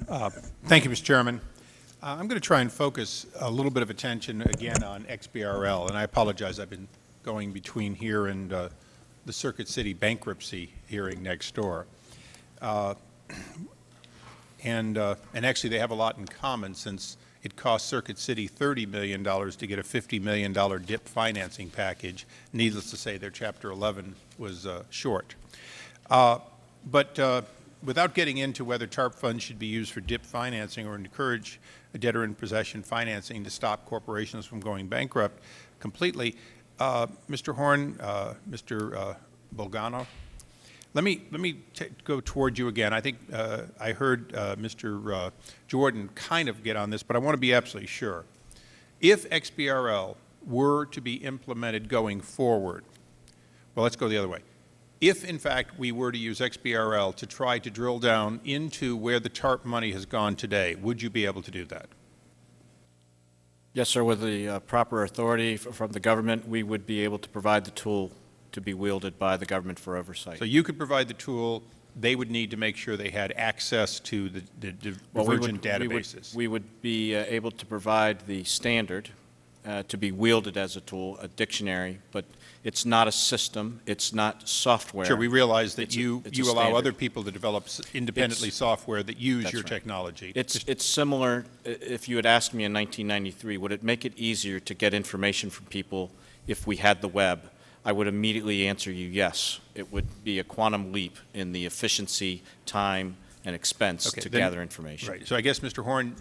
Thank you, Mr. Chairman. I'm going to try and focus a little bit of attention again on XBRL, and I apologize. I've been going between here and the Circuit City bankruptcy hearing next door. And actually, they have a lot in common, since it cost Circuit City $30 million to get a $50 million DIP financing package. Needless to say, their Chapter 11 was short. Without getting into whether TARP funds should be used for DIP financing or encourage a debtor-in-possession financing to stop corporations from going bankrupt completely, Mr. Horn, Mr. Bolgano, let me go toward you again. I think I heard Mr. Jordan kind of get on this, but I want to be absolutely sure. If XBRL were to be implemented going forward, well, let's go the other way. If, in fact, we were to use XBRL to try to drill down into where the TARP money has gone today, would you be able to do that? Yes, sir. With the proper authority from the government, we would be able to provide the tool to be wielded by the government for oversight. So you could provide the tool. They would need to make sure they had access to the divergent databases. We would be able to provide the standard to be wielded as a tool, a dictionary, but it's not a system, it's not software. Sure, we realize that you allow standard. other people to develop independently software that use your technology. It's similar. If you had asked me in 1993, would it make it easier to get information from people if we had the web? I would immediately answer you yes. It would be a quantum leap in the efficiency, time, and expense to gather information. Right. So I guess, Mr. Horn,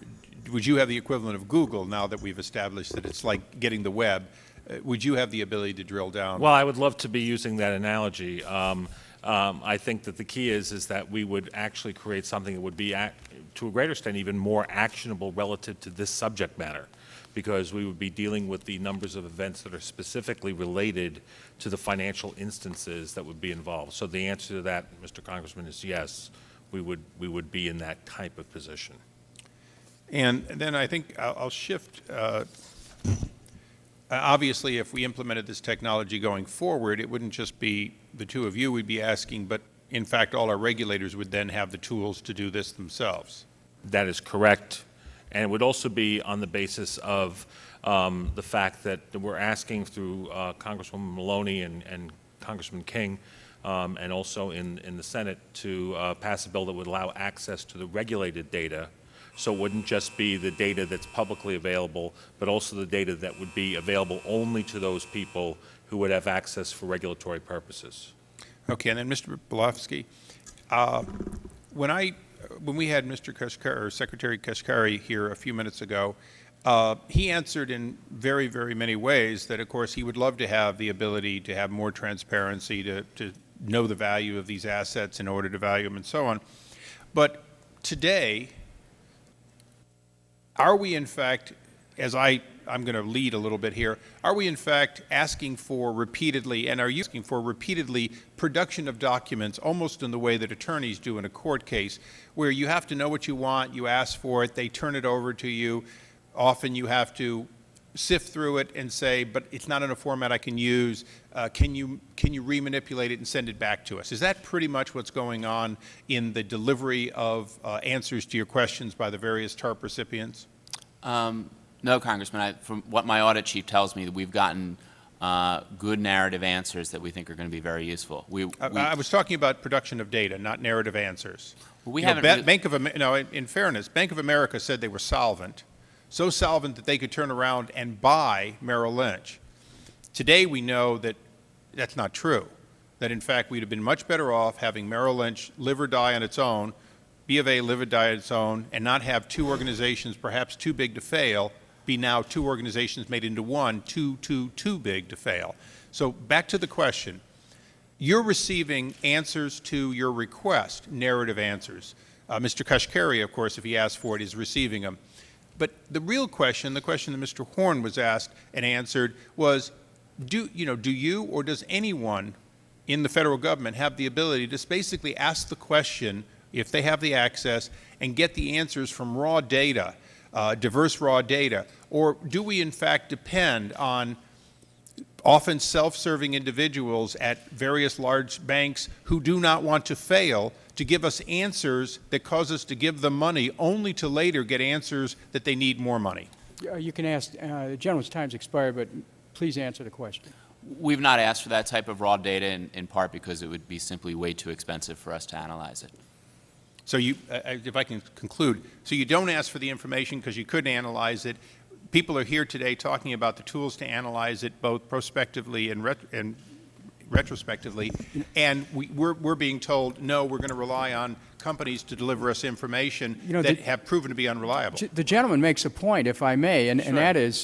would you have the equivalent of Google now that we've established that it's like getting the web? Would you have the ability to drill down? Well, I would love to be using that analogy. I think that the key is that we would actually create something that would be, to a greater extent, even more actionable relative to this subject matter, because we would be dealing with the numbers of events that are specifically related to the financial instances that would be involved. So the answer to that, Mr. Congressman, is yes, we would be in that type of position. And then I think I'll shift. Obviously, if we implemented this technology going forward, it wouldn't just be the two of you we'd be asking, but in fact all our regulators would then have the tools to do this themselves. That is correct. And it would also be on the basis of the fact that we're asking through Congresswoman Maloney and Congressman King, and also in the Senate, to pass a bill that would allow access to the regulated data. So it wouldn't just be the data that's publicly available, but also the data that would be available only to those people who would have access for regulatory purposes. Okay, and then Mr. Belofsky, when we had Mr. Kashkari, or Secretary Kashkari here a few minutes ago, he answered in very, very many ways that, of course, he would love to have the ability to have more transparency, to know the value of these assets in order to value them and so on. But today, are we in fact, as I'm going to lead a little bit here, are we in fact asking for repeatedly, and are you asking for repeatedly, production of documents almost in the way that attorneys do in a court case, where you have to know what you want, you ask for it, they turn it over to you, often you have to sift through it and say, but it's not in a format I can use, can you remanipulate it and send it back to us? Is that pretty much what's going on in the delivery of answers to your questions by the various TARP recipients? No, Congressman. From what my audit chief tells me, that we've gotten good narrative answers that we think are going to be very useful. I was talking about production of data, not narrative answers. Well, in fairness, Bank of America said they were solvent, so solvent that they could turn around and buy Merrill Lynch. Today we know that that's not true, that in fact we'd have been much better off having Merrill Lynch live or die on its own, B of A live or die on its own, and not have two organizations perhaps too big to fail be now two organizations made into one, too big to fail. So back to the question. You're receiving answers to your request, narrative answers. Mr. Kashkari, of course, if he asks for it, is receiving them. But the real question, the question that Mr. Horn was asked and answered was, do you or does anyone in the federal government have the ability to basically ask the question, if they have the access, and get the answers from raw data, diverse raw data? Or do we in fact depend on often self-serving individuals at various large banks who do not want to fail to give us answers that cause us to give them money, only to later get answers that they need more money? You can ask, the gentleman's time's expired, but please answer the question. We've not asked for that type of raw data in part because it would be simply way too expensive for us to analyze it. So you, if I can conclude, so you don't ask for the information because you couldn't analyze it. People are here today talking about the tools to analyze it both prospectively and retrospectively, and we're being told, no, we're going to rely on companies to deliver us information that have proven to be unreliable. The gentleman makes a point, if I may, and that is